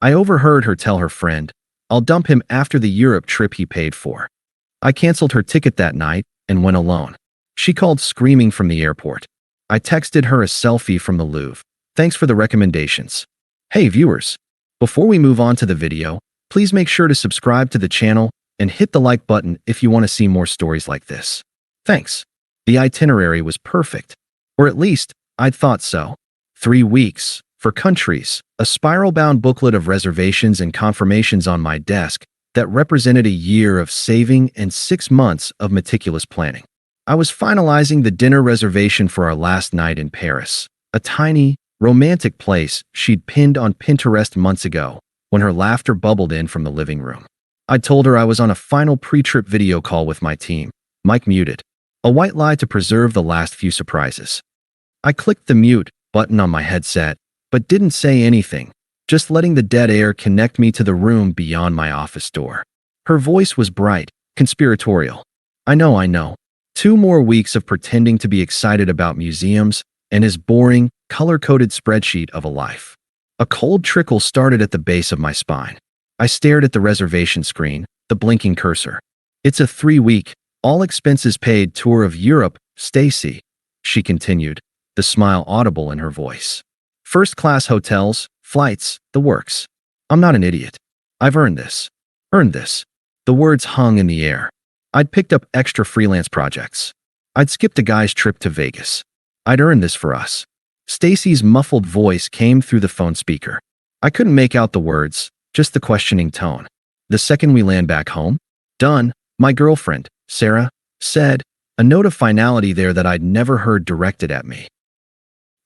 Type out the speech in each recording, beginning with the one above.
I overheard her tell her friend, "I'll dump him after the Europe trip he paid for." I canceled her ticket that night and went alone. She called screaming from the airport. I texted her a selfie from the Louvre. Thanks for the recommendations. Hey viewers, before we move on to the video, please make sure to subscribe to the channel and hit the like button if you want to see more stories like this. Thanks. The itinerary was perfect. Or at least, I'd thought so. 3 weeks, 4 countries, a spiral-bound booklet of reservations and confirmations on my desk that represented a year of saving and 6 months of meticulous planning. I was finalizing the dinner reservation for our last night in Paris, a tiny, romantic place she'd pinned on Pinterest months ago, when her laughter bubbled in from the living room. I told her I was on a final pre-trip video call with my team, mic muted, a white lie to preserve the last few surprises. I clicked the mute button on my headset, but didn't say anything, just letting the dead air connect me to the room beyond my office door. Her voice was bright, conspiratorial. I know. 2 more weeks of pretending to be excited about museums and his boring, color-coded spreadsheet of a life. A cold trickle started at the base of my spine. I stared at the reservation screen, the blinking cursor. It's a 3-week, all-expenses-paid tour of Europe, Stacy, she continued, the smile audible in her voice. First-class hotels, flights, the works. I'm not an idiot. I've earned this. Earned this. The words hung in the air. I'd picked up extra freelance projects. I'd skipped a guy's trip to Vegas. I'd earned this for us. Stacy's muffled voice came through the phone speaker. I couldn't make out the words, just the questioning tone. The second we land back home? Done, my girlfriend, Sarah, said, a note of finality there that I'd never heard directed at me.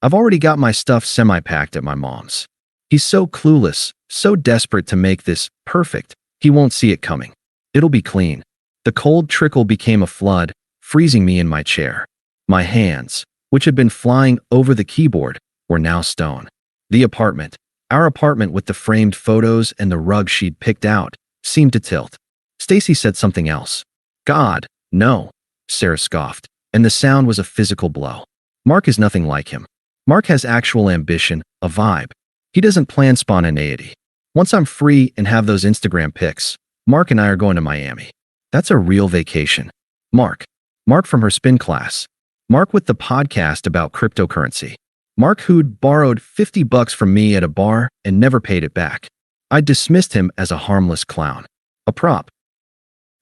I've already got my stuff semi-packed at my mom's. He's so clueless, so desperate to make this perfect, he won't see it coming. It'll be clean. The cold trickle became a flood, freezing me in my chair. My hands, which had been flying over the keyboard, were now stone. The apartment, our apartment with the framed photos and the rug she'd picked out, seemed to tilt. Stacy said something else. God, no, Sarah scoffed, and the sound was a physical blow. Mark is nothing like him. Mark has actual ambition, a vibe. He doesn't plan spontaneity. Once I'm free and have those Instagram pics, Mark and I are going to Miami. That's a real vacation. Mark from her spin class. Mark with the podcast about cryptocurrency. Mark who'd borrowed $50 from me at a bar and never paid it back. I dismissed him as a harmless clown. A prop.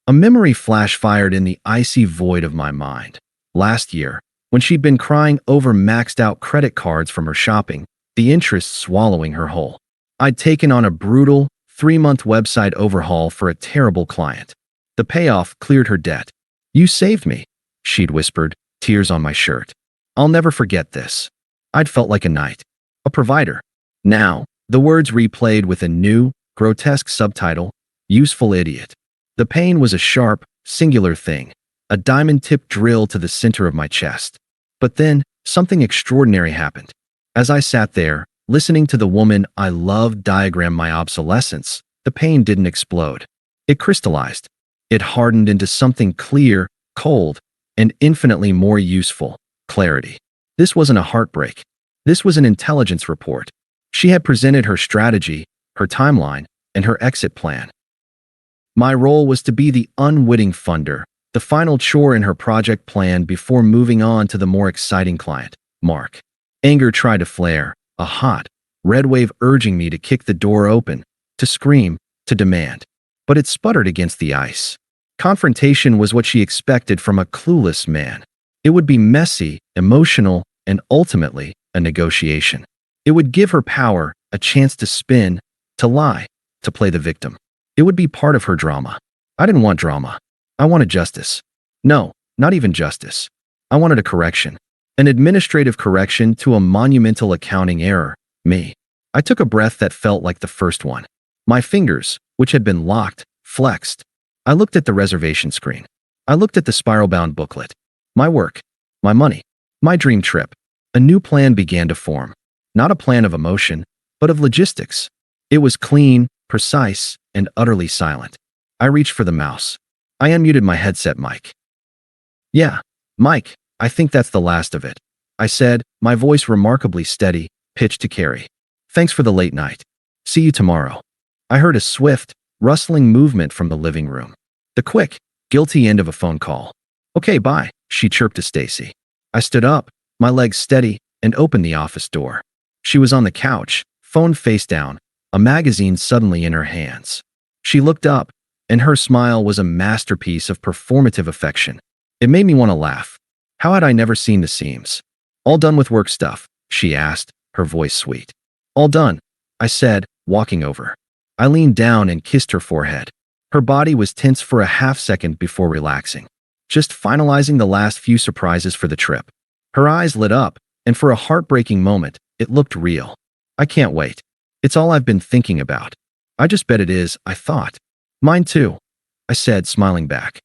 A memory flash fired in the icy void of my mind. Last year, when she'd been crying over maxed-out credit cards from her shopping, the interest swallowing her whole. I'd taken on a brutal, 3-month website overhaul for a terrible client. The payoff cleared her debt. "You saved me," she'd whispered, tears on my shirt. I'll never forget this. I'd felt like a knight, a provider. Now, the words replayed with a new, grotesque subtitle, "Useful Idiot." The pain was a sharp, singular thing, a diamond-tipped drill to the center of my chest. But then, something extraordinary happened. As I sat there, listening to the woman I loved diagram my obsolescence, the pain didn't explode. It crystallized. It hardened into something clear, cold, and infinitely more useful, clarity. This wasn't a heartbreak. This was an intelligence report. She had presented her strategy, her timeline, and her exit plan. My role was to be the unwitting funder, the final chore in her project plan before moving on to the more exciting client, Mark. Anger tried to flare, a hot, red wave urging me to kick the door open, to scream, to demand. But it sputtered against the ice. Confrontation was what she expected from a clueless man. It would be messy, emotional, and ultimately, a negotiation. It would give her power, a chance to spin, to lie, to play the victim. It would be part of her drama. I didn't want drama. I wanted justice. No, not even justice. I wanted a correction. An administrative correction to a monumental accounting error, me. I took a breath that felt like the first one. My fingers, which had been locked, flexed. I looked at the reservation screen. I looked at the spiral-bound booklet. My work. My money. My dream trip. A new plan began to form. Not a plan of emotion, but of logistics. It was clean, precise, and utterly silent. I reached for the mouse. I unmuted my headset mic. "Yeah, Mike, I think that's the last of it," I said, my voice remarkably steady, pitched to carry. "Thanks for the late night. See you tomorrow. I heard a swift, rustling movement from the living room. The quick, guilty end of a phone call. Okay, bye, she chirped to Stacy. I stood up, my legs steady, and opened the office door. She was on the couch, phone face down, a magazine suddenly in her hands. She looked up, and her smile was a masterpiece of performative affection. It made me want to laugh. How had I never seen the seams? All done with work stuff, she asked, her voice sweet. All done, I said, walking over. I leaned down and kissed her forehead. Her body was tense for a half second before relaxing. Just finalizing the last few surprises for the trip. Her eyes lit up, and for a heartbreaking moment, it looked real. I can't wait. It's all I've been thinking about. I just bet it is, I thought. Mine too, I said, smiling back.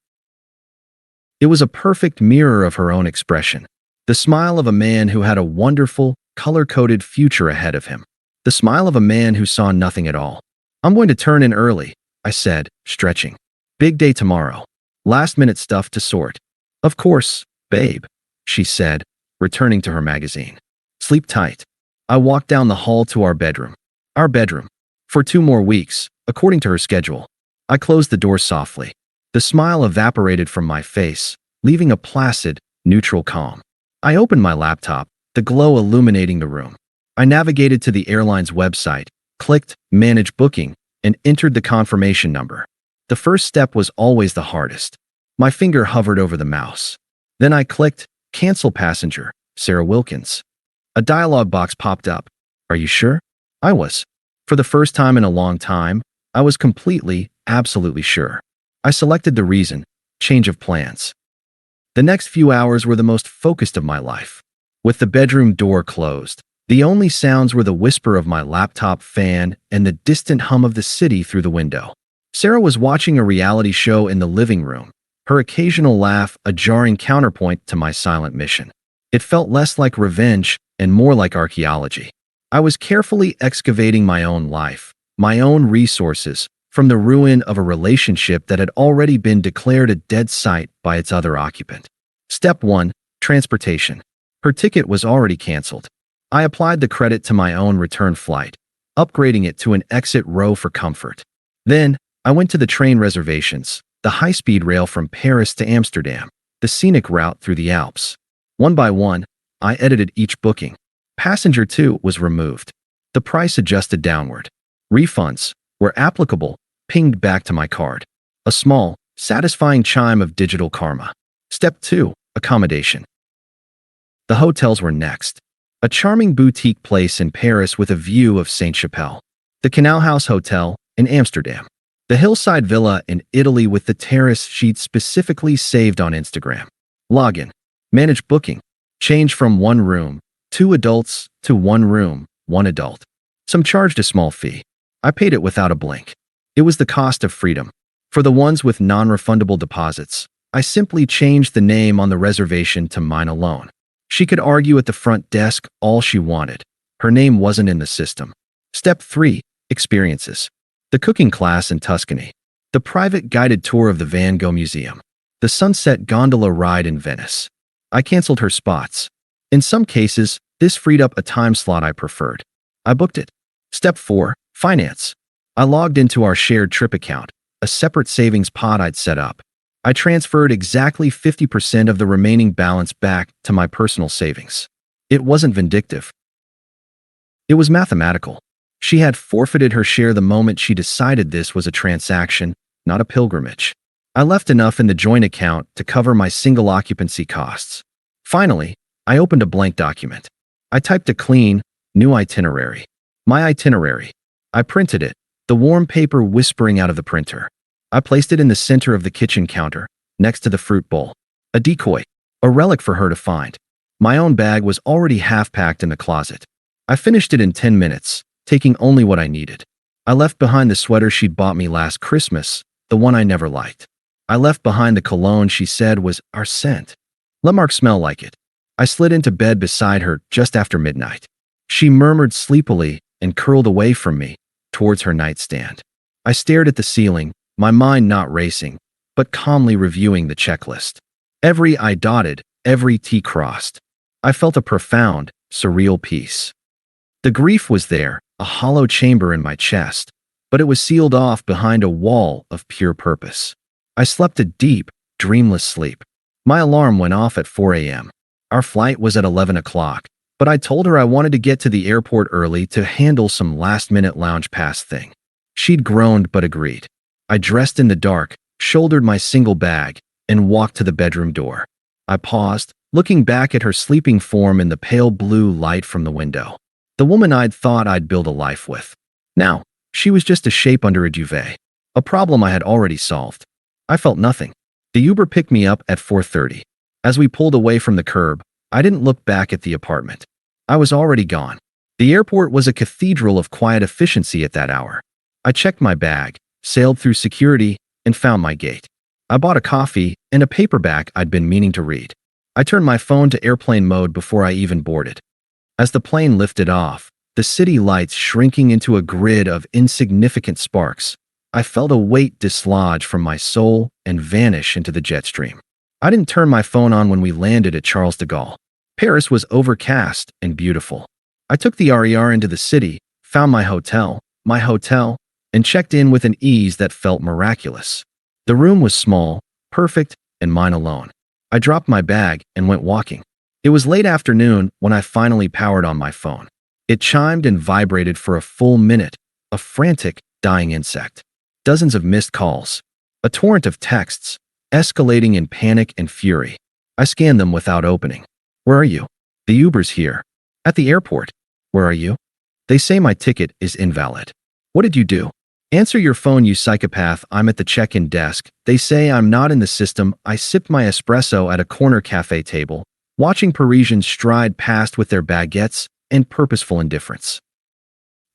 It was a perfect mirror of her own expression. The smile of a man who had a wonderful, color-coded future ahead of him. The smile of a man who saw nothing at all. I'm going to turn in early, I said, stretching. Big day tomorrow. Last-minute stuff to sort. Of course, babe, she said, returning to her magazine. Sleep tight. I walked down the hall to our bedroom. Our bedroom. For 2 more weeks, according to her schedule. I closed the door softly. The smile evaporated from my face, leaving a placid, neutral calm. I opened my laptop, the glow illuminating the room. I navigated to the airline's website, clicked Manage Booking, and entered the confirmation number. The first step was always the hardest. My finger hovered over the mouse. Then I clicked Cancel Passenger, Sarah Wilkins. A dialog box popped up. Are you sure? I was. For the first time in a long time, I was completely, absolutely sure. I selected the reason, change of plans. The next few hours were the most focused of my life. With the bedroom door closed, the only sounds were the whisper of my laptop fan and the distant hum of the city through the window. Sarah was watching a reality show in the living room, her occasional laugh a jarring counterpoint to my silent mission. It felt less like revenge and more like archaeology. I was carefully excavating my own life, my own resources, from the ruin of a relationship that had already been declared a dead site by its other occupant. Step 1. Transportation. Her ticket was already canceled. I applied the credit to my own return flight, upgrading it to an exit row for comfort. Then, I went to the train reservations, the high-speed rail from Paris to Amsterdam, the scenic route through the Alps. One by one, I edited each booking. Passenger 2 was removed. The price adjusted downward. Refunds, where applicable, pinged back to my card. A small, satisfying chime of digital karma. Step 2. Accommodation. The hotels were next. A charming boutique place in Paris with a view of Saint-Chapelle. The Canal House Hotel in Amsterdam. The hillside villa in Italy with the terrace sheet specifically saved on Instagram. Login. Manage booking. Change from 1 room, 2 adults, to 1 room, 1 adult. Some charged a small fee. I paid it without a blink. It was the cost of freedom. For the ones with non-refundable deposits, I simply changed the name on the reservation to mine alone. She could argue at the front desk all she wanted. Her name wasn't in the system. Step 3. Experiences. The cooking class in Tuscany. The private guided tour of the Van Gogh Museum. The sunset gondola ride in Venice. I canceled her spots. In some cases, this freed up a time slot I preferred. I booked it. Step 4. Finance. I logged into our shared trip account, a separate savings pot I'd set up. I transferred exactly 50% of the remaining balance back to my personal savings. It wasn't vindictive. It was mathematical. She had forfeited her share the moment she decided this was a transaction, not a pilgrimage. I left enough in the joint account to cover my single occupancy costs. Finally, I opened a blank document. I typed a clean, new itinerary. My itinerary. I printed it, the warm paper whispering out of the printer. I placed it in the center of the kitchen counter, next to the fruit bowl. A decoy, a relic for her to find. My own bag was already half-packed in the closet. I finished it in 10 minutes, taking only what I needed. I left behind the sweater she'd bought me last Christmas, the one I never liked. I left behind the cologne she said was our scent. Let Mark smell like it. I slid into bed beside her just after midnight. She murmured sleepily and curled away from me, towards her nightstand. I stared at the ceiling, my mind not racing, but calmly reviewing the checklist. Every I dotted, every T crossed. I felt a profound, surreal peace. The grief was there, a hollow chamber in my chest, but it was sealed off behind a wall of pure purpose. I slept a deep, dreamless sleep. My alarm went off at 4 a.m. Our flight was at 11 o'clock, but I told her I wanted to get to the airport early to handle some last-minute lounge pass thing. She'd groaned but agreed. I dressed in the dark, shouldered my single bag, and walked to the bedroom door. I paused, looking back at her sleeping form in the pale blue light from the window. The woman I'd thought I'd build a life with. Now, she was just a shape under a duvet, a problem I had already solved. I felt nothing. The Uber picked me up at 4:30. As we pulled away from the curb, I didn't look back at the apartment. I was already gone. The airport was a cathedral of quiet efficiency at that hour. I checked my bag, sailed through security, and found my gate. I bought a coffee and a paperback I'd been meaning to read. I turned my phone to airplane mode before I even boarded. As the plane lifted off, the city lights shrinking into a grid of insignificant sparks, I felt a weight dislodge from my soul and vanish into the jet stream. I didn't turn my phone on when we landed at Charles de Gaulle. Paris was overcast and beautiful. I took the RER into the city, found my hotel, and checked in with an ease that felt miraculous. The room was small, perfect, and mine alone. I dropped my bag and went walking. It was late afternoon when I finally powered on my phone. It chimed and vibrated for a full minute, a frantic, dying insect. Dozens of missed calls. A torrent of texts, escalating in panic and fury. I scanned them without opening. Where are you? The Uber's here. At the airport. Where are you? They say my ticket is invalid. What did you do? Answer your phone, you psychopath. I'm at the check-in desk. They say I'm not in the system. I sipped my espresso at a corner cafe table, watching Parisians stride past with their baguettes and purposeful indifference.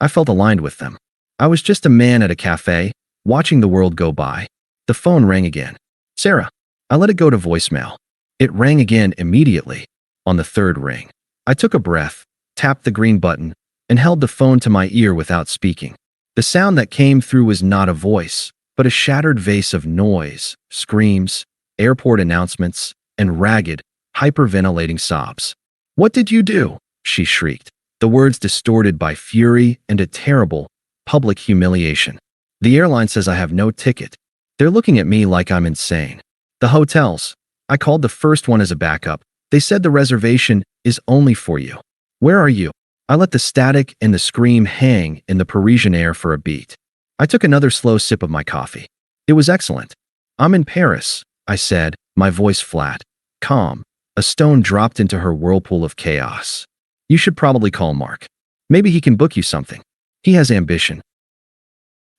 I felt aligned with them. I was just a man at a cafe, watching the world go by. The phone rang again. Sarah. I let it go to voicemail. It rang again immediately. On the third ring, I took a breath, tapped the green button, and held the phone to my ear without speaking. The sound that came through was not a voice, but a shattered vase of noise, screams, airport announcements, and ragged, hyperventilating sobs. What did you do? She shrieked, the words distorted by fury and a terrible, public humiliation. The airline says I have no ticket. They're looking at me like I'm insane. The hotels. I called the first one as a backup. They said the reservation is only for you. Where are you? I let the static and the scream hang in the Parisian air for a beat. I took another slow sip of my coffee. It was excellent. I'm in Paris, I said, my voice flat, calm. A stone dropped into her whirlpool of chaos. You should probably call Mark. Maybe he can book you something. He has ambition.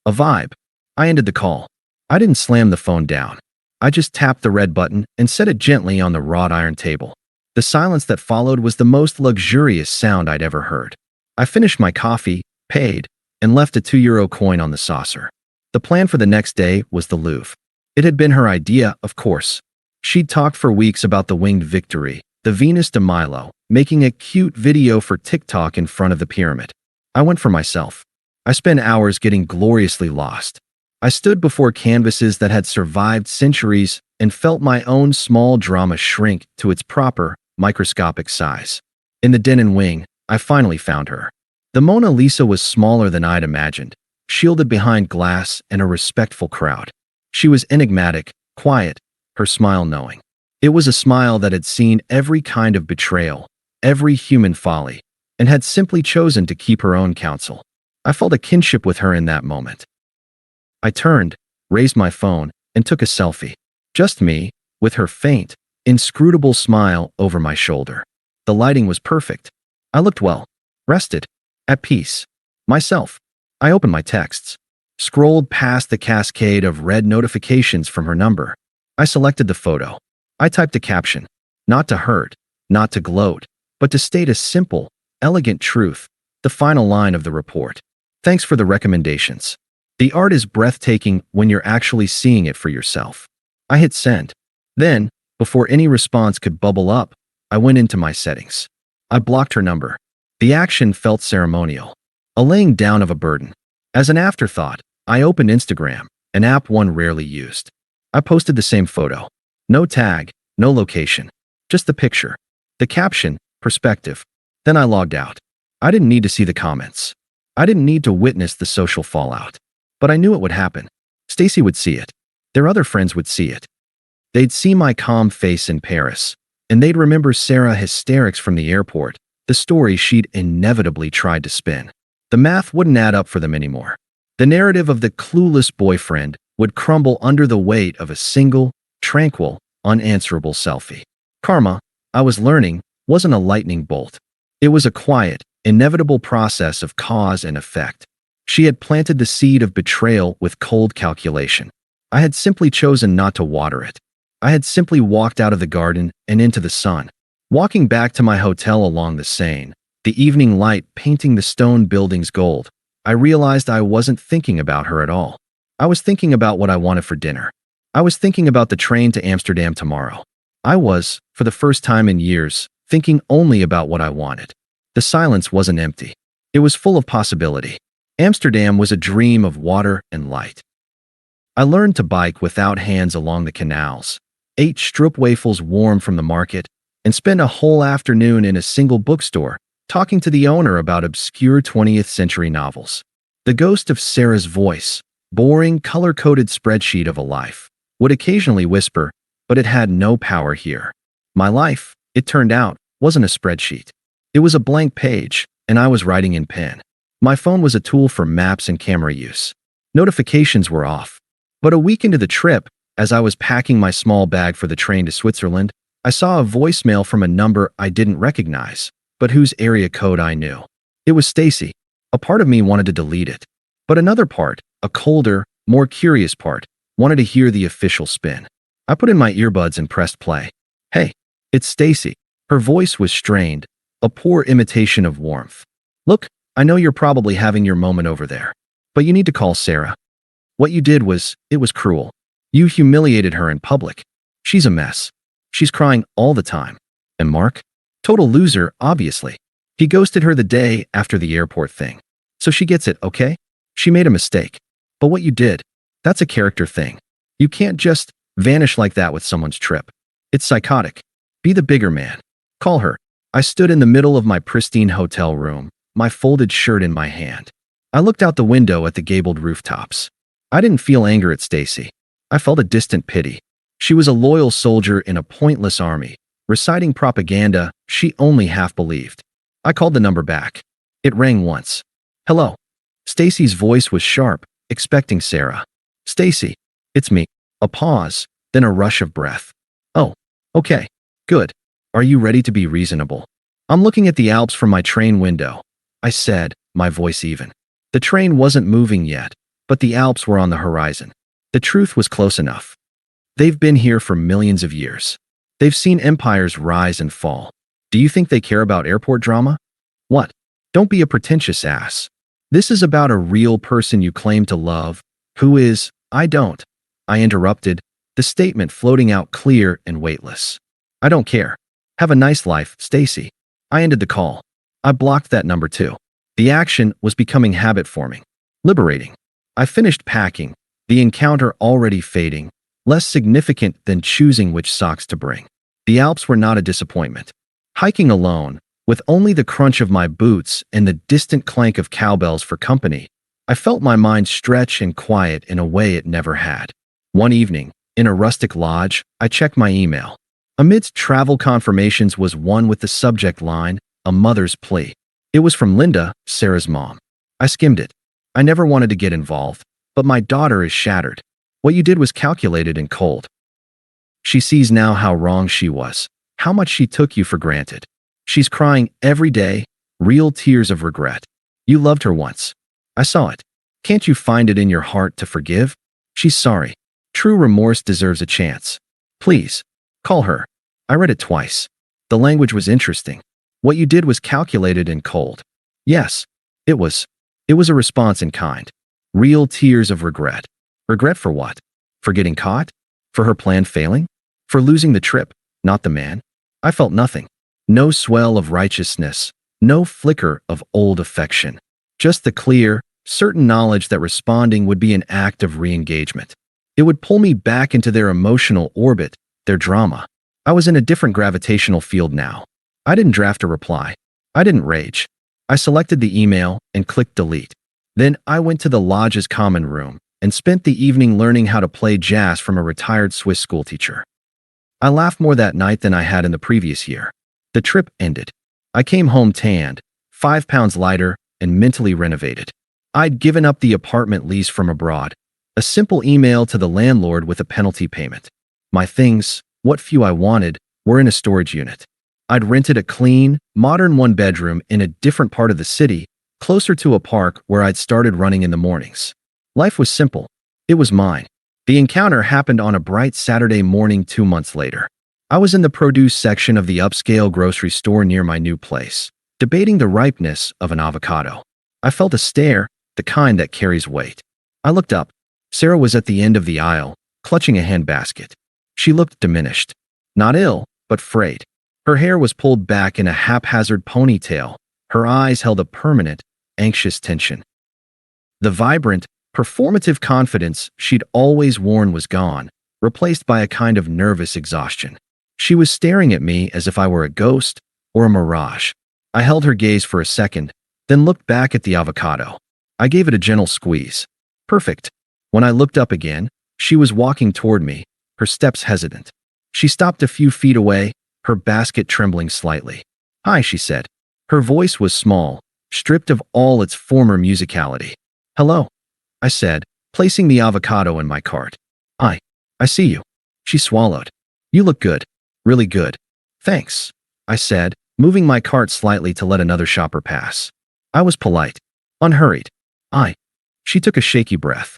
A vibe. I ended the call. I didn't slam the phone down. I just tapped the red button and set it gently on the wrought iron table. The silence that followed was the most luxurious sound I'd ever heard. I finished my coffee, paid, and left a €2 coin on the saucer. The plan for the next day was the Louvre. It had been her idea, of course. She'd talked for weeks about the winged victory, the Venus de Milo, making a cute video for TikTok in front of the pyramid. I went for myself. I spent hours getting gloriously lost. I stood before canvases that had survived centuries and felt my own small drama shrink to its proper, microscopic size. In the den and wing, I finally found her. The Mona Lisa was smaller than I'd imagined, shielded behind glass and a respectful crowd. She was enigmatic, quiet, her smile knowing. It was a smile that had seen every kind of betrayal, every human folly, and had simply chosen to keep her own counsel. I felt a kinship with her in that moment. I turned, raised my phone, and took a selfie. Just me, with her faint, inscrutable smile over my shoulder. The lighting was perfect. I looked well, rested, at peace. Myself. I opened my texts, scrolled past the cascade of red notifications from her number. I selected the photo. I typed a caption, not to hurt, not to gloat, but to state a simple, elegant truth, the final line of the report. Thanks for the recommendations. The art is breathtaking when you're actually seeing it for yourself. I hit send. Then, before any response could bubble up, I went into my settings. I blocked her number. The action felt ceremonial, a laying down of a burden. As an afterthought, I opened Instagram, an app one rarely used. I posted the same photo. No tag, no location, just the picture. The caption, perspective. Then I logged out. I didn't need to see the comments. I didn't need to witness the social fallout. But I knew it would happen. Stacy would see it. Their other friends would see it. They'd see my calm face in Paris, and they'd remember Sarah's hysterics from the airport, the story she'd inevitably tried to spin. The math wouldn't add up for them anymore. The narrative of the clueless boyfriend would crumble under the weight of a single, tranquil, unanswerable selfie. Karma, I was learning, wasn't a lightning bolt. It was a quiet, inevitable process of cause and effect. She had planted the seed of betrayal with cold calculation. I had simply chosen not to water it. I had simply walked out of the garden and into the sun. Walking back to my hotel along the Seine, the evening light painting the stone buildings gold, I realized I wasn't thinking about her at all. I was thinking about what I wanted for dinner. I was thinking about the train to Amsterdam tomorrow. I was, for the first time in years, thinking only about what I wanted. The silence wasn't empty. It was full of possibility. Amsterdam was a dream of water and light. I learned to bike without hands along the canals, ate stroopwafels warm from the market, and spent a whole afternoon in a single bookstore, talking to the owner about obscure 20th century novels. The ghost of Sarah's voice, boring, color-coded spreadsheet of a life, would occasionally whisper, but it had no power here. My life, it turned out, wasn't a spreadsheet. It was a blank page, and I was writing in pen. My phone was a tool for maps and camera use. Notifications were off. But a week into the trip, as I was packing my small bag for the train to Switzerland, I saw a voicemail from a number I didn't recognize, but whose area code I knew. It was Stacy. A part of me wanted to delete it. But another part, a colder, more curious part, wanted to hear the official spin. I put in my earbuds and pressed play. Hey, it's Stacy. Her voice was strained, a poor imitation of warmth. Look, I know you're probably having your moment over there, but you need to call Sarah. What you did was, it was cruel. You humiliated her in public. She's a mess. She's crying all the time. And Mark? Total loser, obviously. He ghosted her the day after the airport thing. So she gets it, okay? She made a mistake. But what you did, that's a character thing. You can't just vanish like that with someone's trip. It's psychotic. Be the bigger man. Call her. I stood in the middle of my pristine hotel room, my folded shirt in my hand. I looked out the window at the gabled rooftops. I didn't feel anger at Stacy. I felt a distant pity. She was a loyal soldier in a pointless army, reciting propaganda she only half believed. I called the number back. It rang once. Hello. Stacy's voice was sharp, expecting Sarah. Stacy, it's me. A pause, then a rush of breath. Oh, okay. Good. Are you ready to be reasonable? I'm looking at the Alps from my train window, I said, my voice even. The train wasn't moving yet, but the Alps were on the horizon. The truth was close enough. They've been here for millions of years. They've seen empires rise and fall. Do you think they care about airport drama? What? Don't be a pretentious ass. This is about a real person you claim to love, who is, I don't. I interrupted, the statement floating out clear and weightless. I don't care. Have a nice life, Stacy. I ended the call. I blocked that number too. The action was becoming habit-forming. Liberating. I finished packing, the encounter already fading, less significant than choosing which socks to bring. The Alps were not a disappointment. Hiking alone, with only the crunch of my boots and the distant clank of cowbells for company, I felt my mind stretch and quiet in a way it never had. One evening, in a rustic lodge, I checked my email. Amidst travel confirmations was one with the subject line, a mother's plea. It was from Linda, Sarah's mom. I skimmed it. I never wanted to get involved, but my daughter is shattered. What you did was calculated and cold. She sees now how wrong she was, how much she took you for granted. She's crying every day, real tears of regret. You loved her once. I saw it. Can't you find it in your heart to forgive? She's sorry. True remorse deserves a chance. Please, call her. I read it twice. The language was interesting. What you did was calculated and cold. Yes, it was. It was a response in kind. Real tears of regret. Regret for what? For getting caught? For her plan failing? For losing the trip, not the man? I felt nothing. No swell of righteousness. No flicker of old affection. Just the clear, certain knowledge that responding would be an act of re-engagement. It would pull me back into their emotional orbit, their drama. I was in a different gravitational field now. I didn't draft a reply. I didn't rage. I selected the email and clicked delete. Then I went to the lodge's common room and spent the evening learning how to play jazz from a retired Swiss schoolteacher. I laughed more that night than I had in the previous year. The trip ended. I came home tanned, 5 pounds lighter, and mentally renovated. I'd given up the apartment lease from abroad. A simple email to the landlord with a penalty payment. My things, what few I wanted, were in a storage unit. I'd rented a clean, modern one-bedroom in a different part of the city, closer to a park where I'd started running in the mornings. Life was simple. It was mine. The encounter happened on a bright Saturday morning 2 months later. I was in the produce section of the upscale grocery store near my new place, debating the ripeness of an avocado. I felt a stare, the kind that carries weight. I looked up. Sarah was at the end of the aisle, clutching a handbasket. She looked diminished. Not ill, but frayed. Her hair was pulled back in a haphazard ponytail. Her eyes held a permanent, anxious tension. The vibrant, performative confidence she'd always worn was gone, replaced by a kind of nervous exhaustion. She was staring at me as if I were a ghost or a mirage. I held her gaze for a second, then looked back at the avocado. I gave it a gentle squeeze. Perfect. When I looked up again, she was walking toward me, her steps hesitant. She stopped a few feet away, her basket trembling slightly. "Hi," she said. Her voice was small, stripped of all its former musicality. "Hello," I said, placing the avocado in my cart. I see you." She swallowed. "You look good. Really good." "Thanks," I said, moving my cart slightly to let another shopper pass. I was polite, unhurried. She took a shaky breath.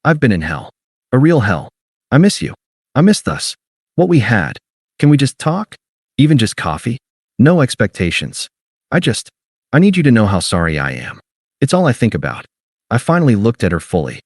"I've been in hell. A real hell. I miss you. I missed us. What we had. Can we just talk? Even just coffee? No expectations. I need you to know how sorry I am. It's all I think about." I finally looked at her fully.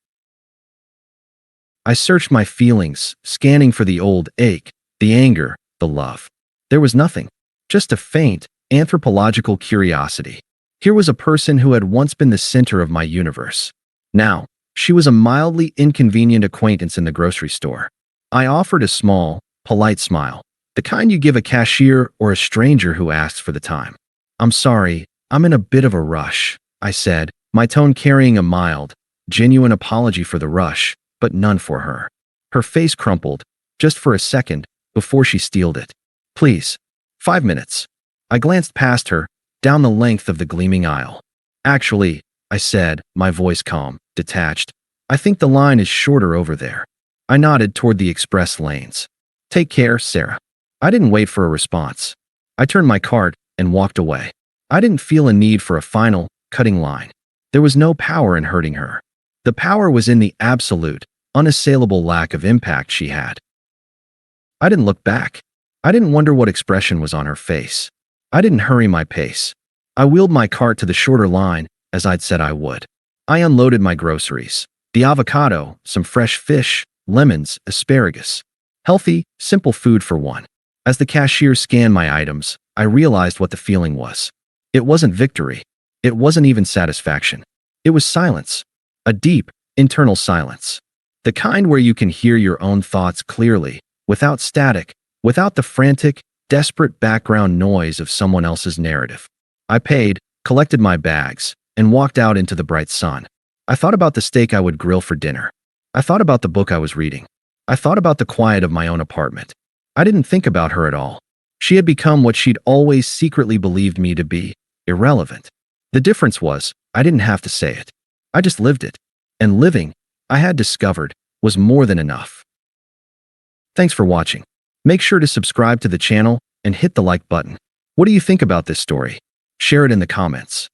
I searched my feelings, scanning for the old ache, the anger, the love. There was nothing. Just a faint, anthropological curiosity. Here was a person who had once been the center of my universe. Now, she was a mildly inconvenient acquaintance in the grocery store. I offered a small, polite smile, the kind you give a cashier or a stranger who asks for the time. "I'm sorry, I'm in a bit of a rush," I said, my tone carrying a mild, genuine apology for the rush, but none for her. Her face crumpled, just for a second, before she steeled it. "Please. 5 minutes." I glanced past her, down the length of the gleaming aisle. "Actually," I said, my voice calm, detached, "I think the line is shorter over there." I nodded toward the express lanes. "Take care, Sarah." I didn't wait for a response. I turned my cart and walked away. I didn't feel a need for a final, cutting line. There was no power in hurting her. The power was in the absolute, unassailable lack of impact she had. I didn't look back. I didn't wonder what expression was on her face. I didn't hurry my pace. I wheeled my cart to the shorter line, as I'd said I would. I unloaded my groceries. The avocado, some fresh fish, lemons, asparagus. Healthy, simple food for one. As the cashier scanned my items, I realized what the feeling was. It wasn't victory. It wasn't even satisfaction. It was silence. A deep, internal silence. The kind where you can hear your own thoughts clearly, without static, without the frantic, desperate background noise of someone else's narrative. I paid, collected my bags, and walked out into the bright sun. I thought about the steak I would grill for dinner. I thought about the book I was reading. I thought about the quiet of my own apartment. I didn't think about her at all. She had become what she'd always secretly believed me to be, irrelevant. The difference was, I didn't have to say it. I just lived it. And living, I had discovered, was more than enough. Thanks for watching. Make sure to subscribe to the channel and hit the like button. What do you think about this story? Share it in the comments.